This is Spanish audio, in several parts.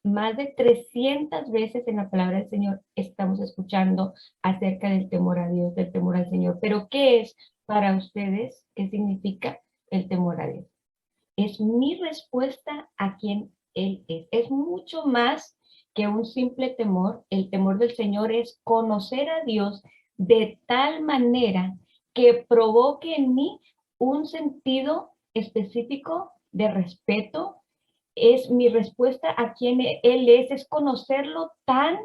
más de 300 veces en la palabra del Señor estamos escuchando acerca del temor a Dios, del temor al Señor. Pero ¿qué es para ustedes? ¿Qué significa el temor a Dios? Es mi respuesta a quien Él es. Es mucho más que un simple temor. El temor del Señor es conocer a Dios de tal manera que provoque en mí un sentido específico de respeto. Es mi respuesta a quien Él es conocerlo tan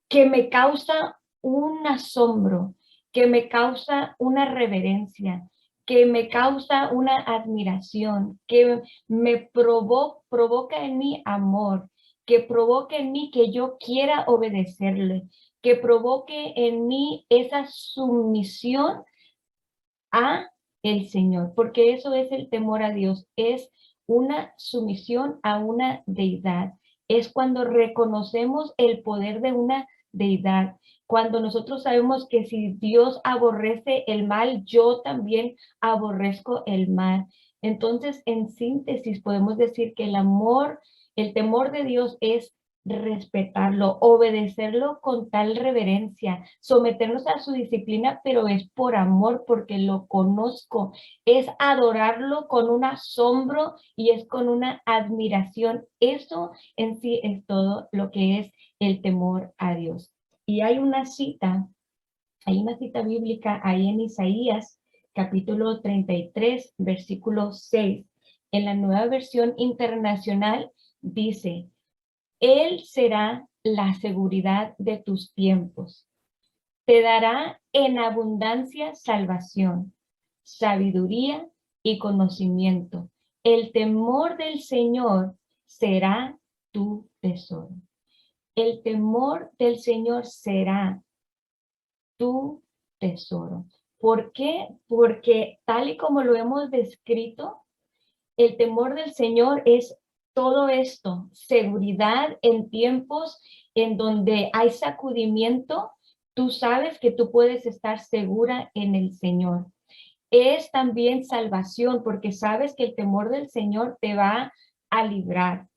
que me causa un asombro, que me causa una reverencia, que me causa una admiración, que me provoca en mí amor, que provoque en mí que yo quiera obedecerle, que provoque en mí esa sumisión a el Señor, porque eso es el temor a Dios, es una sumisión a una deidad, es cuando reconocemos el poder de una deidad, cuando nosotros sabemos que si Dios aborrece el mal, yo también aborrezco el mal. Entonces, en síntesis, podemos decir que el amor, el temor de Dios es respetarlo, obedecerlo con tal reverencia, someternos a su disciplina, pero es por amor, porque lo conozco, es adorarlo con un asombro y es con una admiración. Eso en sí es todo lo que es el temor a Dios. Y hay una cita bíblica ahí en Isaías, capítulo 33, versículo 6. En la Nueva Versión Internacional dice: Él será la seguridad de tus tiempos. Te dará en abundancia salvación, sabiduría y conocimiento. El temor del Señor será tu tesoro. El temor del Señor será tu tesoro. ¿Por qué? Porque tal y como lo hemos descrito, el temor del Señor es todo esto, seguridad en tiempos en donde hay sacudimiento. Tú sabes que tú puedes estar segura en el Señor. Es también salvación, porque sabes que el temor del Señor te va a librar.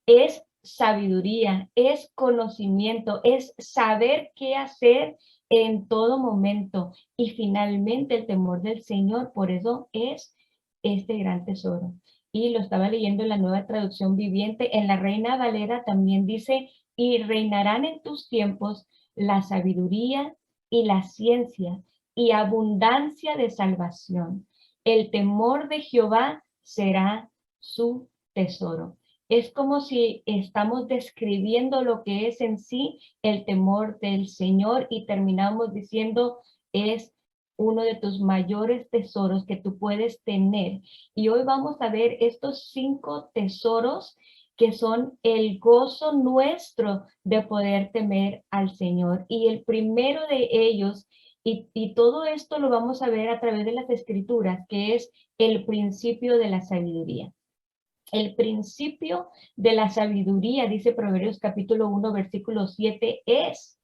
Es sabiduría, es conocimiento, es saber qué hacer en todo momento. Y finalmente el temor del Señor, por eso es este gran tesoro. Y lo estaba leyendo en la Nueva Traducción Viviente. En la Reina Valera también dice: y reinarán en tus tiempos la sabiduría y la ciencia y abundancia de salvación. El temor de Jehová será su tesoro. Es como si estamos describiendo lo que es en sí el temor del Señor y terminamos diciendo: es uno de tus mayores tesoros que tú puedes tener. Y hoy vamos a ver estos 5 tesoros que son el gozo nuestro de poder temer al Señor. Y el primero de ellos, y todo esto lo vamos a ver a través de las escrituras, que es el principio de la sabiduría. El principio de la sabiduría, dice Proverbios capítulo 1, versículo 7, es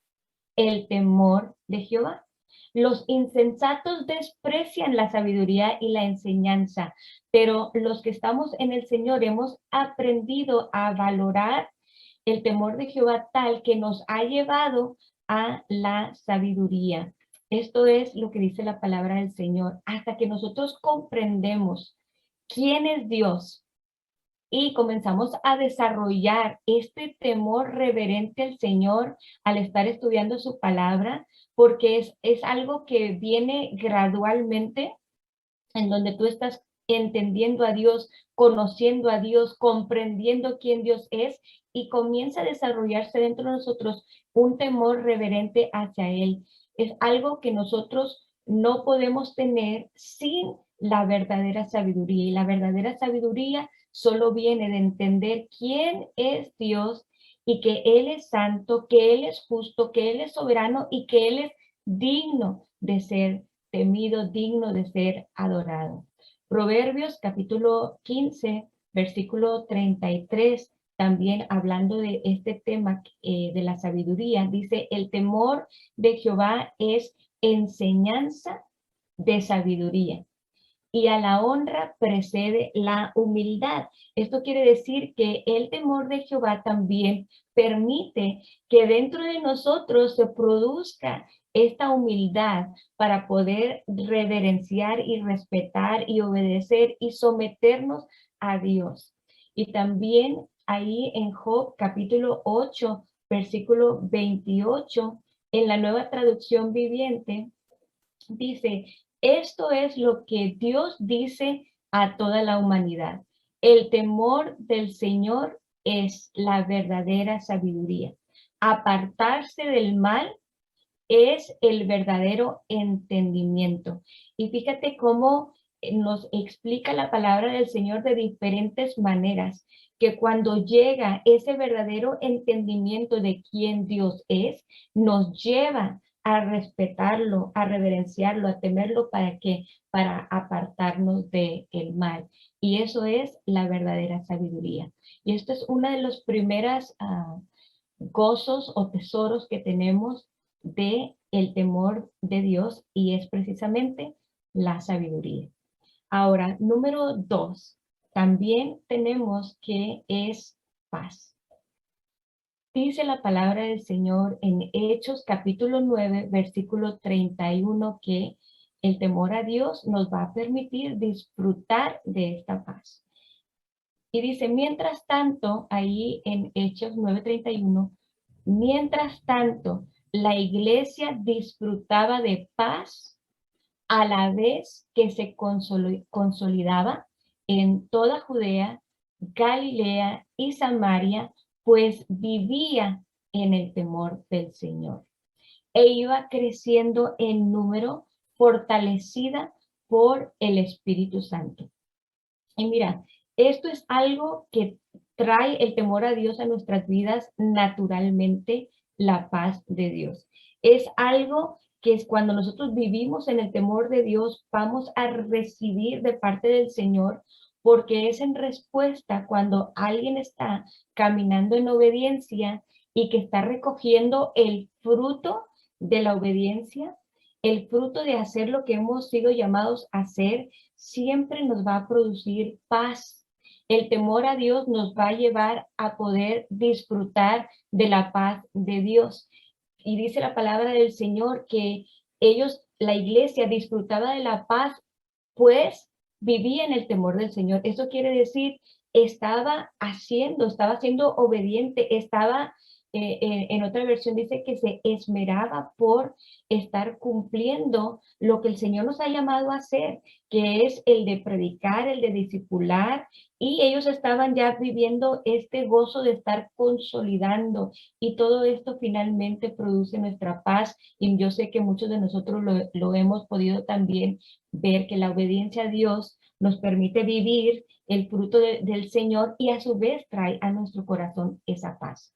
el temor de Jehová. Los insensatos desprecian la sabiduría y la enseñanza, pero los que estamos en el Señor hemos aprendido a valorar el temor de Jehová tal que nos ha llevado a la sabiduría. Esto es lo que dice la palabra del Señor. Hasta que nosotros comprendemos quién es Dios y comenzamos a desarrollar este temor reverente al Señor al estar estudiando su palabra, porque es algo que viene gradualmente, en donde tú estás entendiendo a Dios, conociendo a Dios, comprendiendo quién Dios es, y comienza a desarrollarse dentro de nosotros un temor reverente hacia Él. Es algo que nosotros no podemos tener sin la verdadera sabiduría, y la verdadera sabiduría solo viene de entender quién es Dios y que Él es santo, que Él es justo, que Él es soberano y que Él es digno de ser temido, digno de ser adorado. Proverbios capítulo 15, versículo 33, también hablando de este tema de la sabiduría, dice: el temor de Jehová es enseñanza de sabiduría, y a la honra precede la humildad. Esto quiere decir que el temor de Jehová también permite que dentro de nosotros se produzca esta humildad para poder reverenciar y respetar y obedecer y someternos a Dios. Y también ahí en Job capítulo 8, versículo 28, en la Nueva Traducción Viviente, dice, esto es lo que Dios dice a toda la humanidad. El temor del Señor es la verdadera sabiduría. Apartarse del mal es el verdadero entendimiento. Y fíjate cómo nos explica la palabra del Señor de diferentes maneras, que cuando llega ese verdadero entendimiento de quién Dios es, nos lleva a respetarlo, a reverenciarlo, a temerlo, ¿para qué? Para apartarnos del mal. Y eso es la verdadera sabiduría. Y esto es una de los primeros gozos o tesoros que tenemos de el temor de Dios, y es precisamente la sabiduría. Ahora, número 2, también tenemos que es paz. Dice la palabra del Señor en Hechos capítulo 9, versículo 31, que el temor a Dios nos va a permitir disfrutar de esta paz. Y dice, mientras tanto, ahí en Hechos 9:31, mientras tanto, la iglesia disfrutaba de paz a la vez que se consolidaba en toda Judea, Galilea y Samaria, pues vivía en el temor del Señor. E iba creciendo en número, fortalecida por el Espíritu Santo. Y mira, esto es algo que trae el temor a Dios a nuestras vidas naturalmente, la paz de Dios. Es algo que es cuando nosotros vivimos en el temor de Dios, vamos a recibir de parte del Señor, porque es en respuesta cuando alguien está caminando en obediencia y que está recogiendo el fruto de la obediencia, el fruto de hacer lo que hemos sido llamados a hacer, siempre nos va a producir paz. El temor a Dios nos va a llevar a poder disfrutar de la paz de Dios. Y dice la palabra del Señor que ellos, la iglesia, disfrutaba de la paz, pues vivía en el temor del Señor. Eso quiere decir, estaba siendo obediente, en otra versión dice que se esmeraba por estar cumpliendo lo que el Señor nos ha llamado a hacer, que es el de predicar, el de discipular, y ellos estaban ya viviendo este gozo de estar consolidando, y todo esto finalmente produce nuestra paz, y yo sé que muchos de nosotros lo hemos podido también ver, que la obediencia a Dios nos permite vivir el fruto del Señor, y a su vez trae a nuestro corazón esa paz.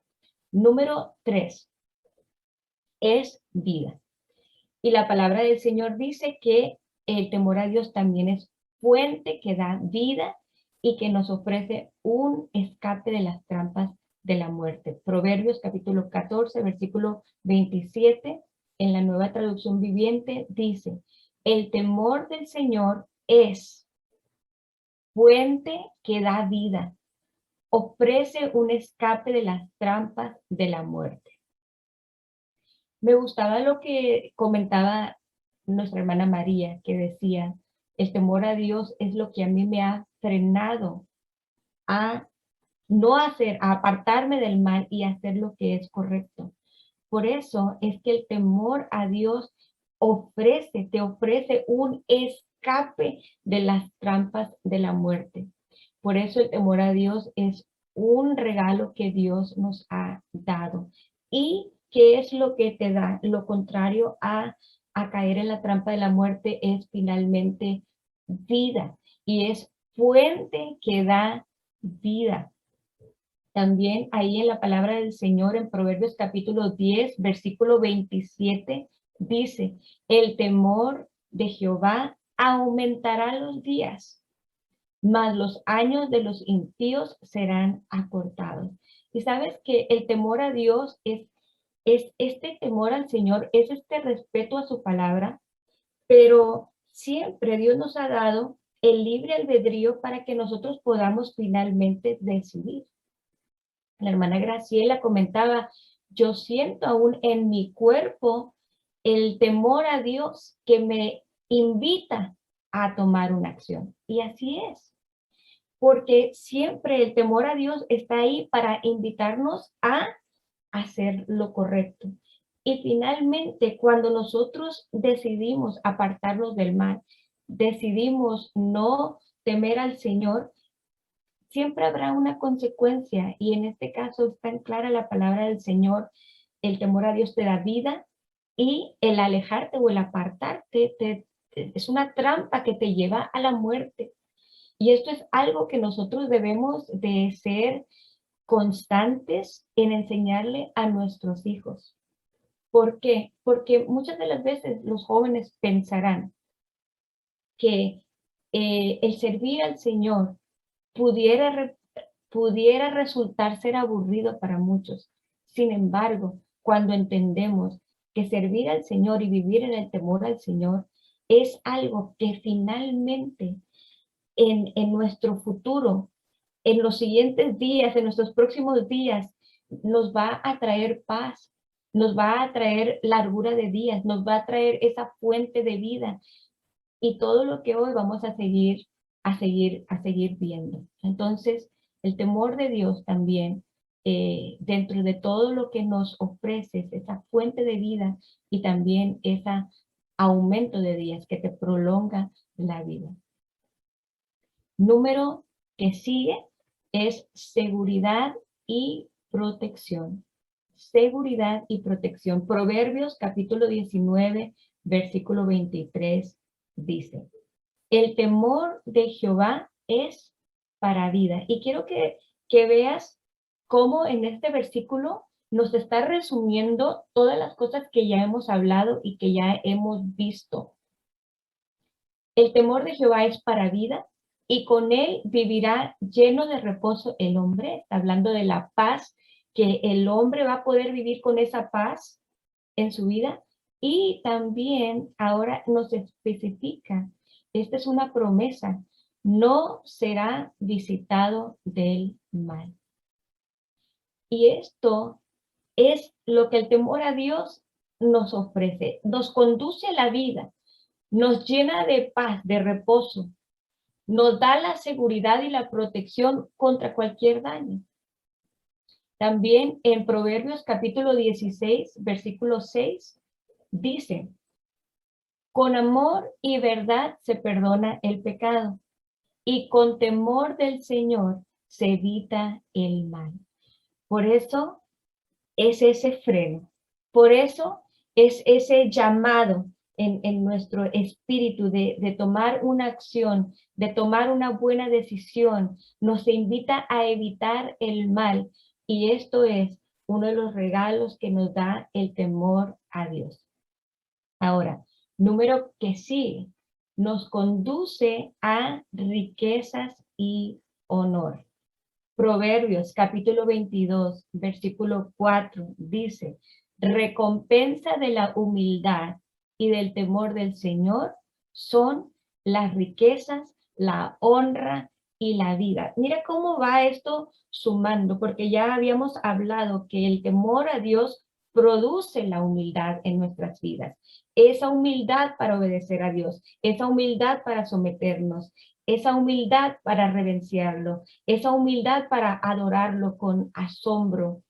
Número 3 es vida. Y la palabra del Señor dice que el temor a Dios también es fuente que da vida y que nos ofrece un escape de las trampas de la muerte. Proverbios capítulo 14, versículo 27, en la Nueva Traducción Viviente, dice, el temor del Señor es fuente que da vida, ofrece un escape de las trampas de la muerte. Me gustaba lo que comentaba nuestra hermana María, que decía, el temor a Dios es lo que a mí me ha frenado a no hacer, a apartarme del mal y hacer lo que es correcto. Por eso es que el temor a Dios te ofrece un escape de las trampas de la muerte. Por eso el temor a Dios es un regalo que Dios nos ha dado. ¿Y qué es lo que te da? Lo contrario a caer en la trampa de la muerte es finalmente vida, y es fuente que da vida. También ahí en la palabra del Señor, en Proverbios capítulo 10, versículo 27, dice, el temor de Jehová aumentará los días, mas los años de los impíos serán acortados. Y sabes que el temor a Dios es este temor al Señor, es este respeto a su palabra, pero siempre Dios nos ha dado el libre albedrío para que nosotros podamos finalmente decidir. La hermana Graciela comentaba, yo siento aún en mi cuerpo el temor a Dios que me invita a tomar una acción. Y así es, porque siempre el temor a Dios está ahí para invitarnos a hacer lo correcto. Y finalmente, cuando nosotros decidimos apartarnos del mal, decidimos no temer al Señor, siempre habrá una consecuencia, y en este caso está en clara la palabra del Señor. El temor a Dios te da vida, y el alejarte o el apartarte es una trampa que te lleva a la muerte. Y esto es algo que nosotros debemos de ser constantes en enseñarle a nuestros hijos. ¿Por qué? Porque muchas de las veces los jóvenes pensarán que el servir al Señor pudiera pudiera resultar ser aburrido para muchos. Sin embargo, cuando entendemos que servir al Señor y vivir en el temor al Señor es algo que finalmente en nuestro futuro, en los siguientes días, en nuestros próximos días, nos va a traer paz, nos va a traer largura de días, nos va a traer esa fuente de vida y todo lo que hoy vamos a seguir viendo. Entonces, el temor de Dios también, dentro de todo lo que nos ofrece, es esa fuente de vida y también ese aumento de días que te prolonga la vida. Número que sigue es seguridad y protección. Seguridad y protección. Proverbios capítulo 19, versículo 23 dice: el temor de Jehová es para vida. Y quiero que veas cómo en este versículo nos está resumiendo todas las cosas que ya hemos hablado y que ya hemos visto. El temor de Jehová es para vida, y con él vivirá lleno de reposo el hombre. Está hablando de la paz, que el hombre va a poder vivir con esa paz en su vida. Y también ahora nos especifica, esta es una promesa, no será visitado del mal. Y esto es lo que el temor a Dios nos ofrece, nos conduce a la vida, nos llena de paz, de reposo, nos da la seguridad y la protección contra cualquier daño. También en Proverbios capítulo 16, versículo 6, dice: con amor y verdad se perdona el pecado, y con temor del Señor se evita el mal. Por eso es ese freno, por eso es ese llamado en nuestro espíritu de tomar una acción, de tomar una buena decisión. Nos invita a evitar el mal, y esto es uno de los regalos que nos da el temor a Dios. Ahora, número que sí, nos conduce a riquezas y honor. Proverbios capítulo 22, versículo 4 dice: recompensa de la humildad y del temor del Señor son las riquezas, la honra y la vida. Mira cómo va esto sumando, porque ya habíamos hablado que el temor a Dios produce la humildad en nuestras vidas. Esa humildad para obedecer a Dios, esa humildad para someternos, esa humildad para reverenciarlo, esa humildad para adorarlo con asombro.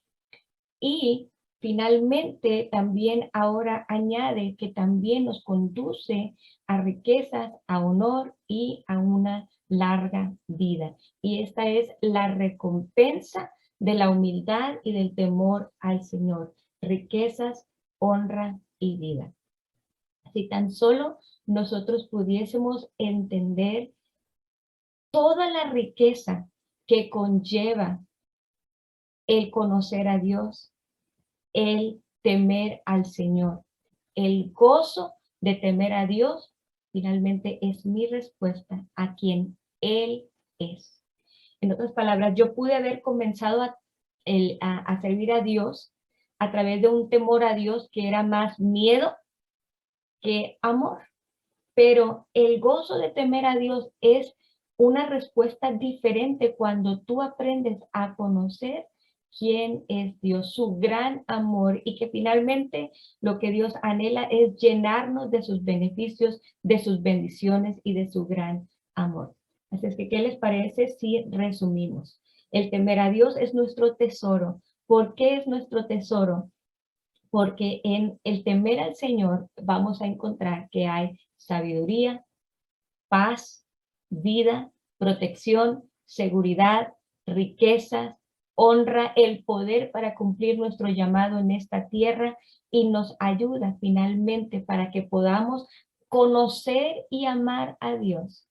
Y finalmente también ahora añade que también nos conduce a riquezas, a honor y a una larga vida. Y esta es la recompensa de la humildad y del temor al Señor: riquezas, honra y vida. Si tan solo nosotros pudiésemos entender toda la riqueza que conlleva el conocer a Dios, el temer al Señor, el gozo de temer a Dios, finalmente es mi respuesta a quien Él es. En otras palabras, yo pude haber comenzado a servir a Dios a través de un temor a Dios que era más miedo que amor. Pero el gozo de temer a Dios es una respuesta diferente cuando tú aprendes a conocer quién es Dios, su gran amor, y que finalmente lo que Dios anhela es llenarnos de sus beneficios, de sus bendiciones y de su gran amor. Así es que, ¿qué les parece si resumimos? El temer a Dios es nuestro tesoro. ¿Por qué es nuestro tesoro? Porque en el temer al Señor vamos a encontrar que hay sabiduría, paz, vida, protección, seguridad, riquezas, honra, el poder para cumplir nuestro llamado en esta tierra, y nos ayuda finalmente para que podamos conocer y amar a Dios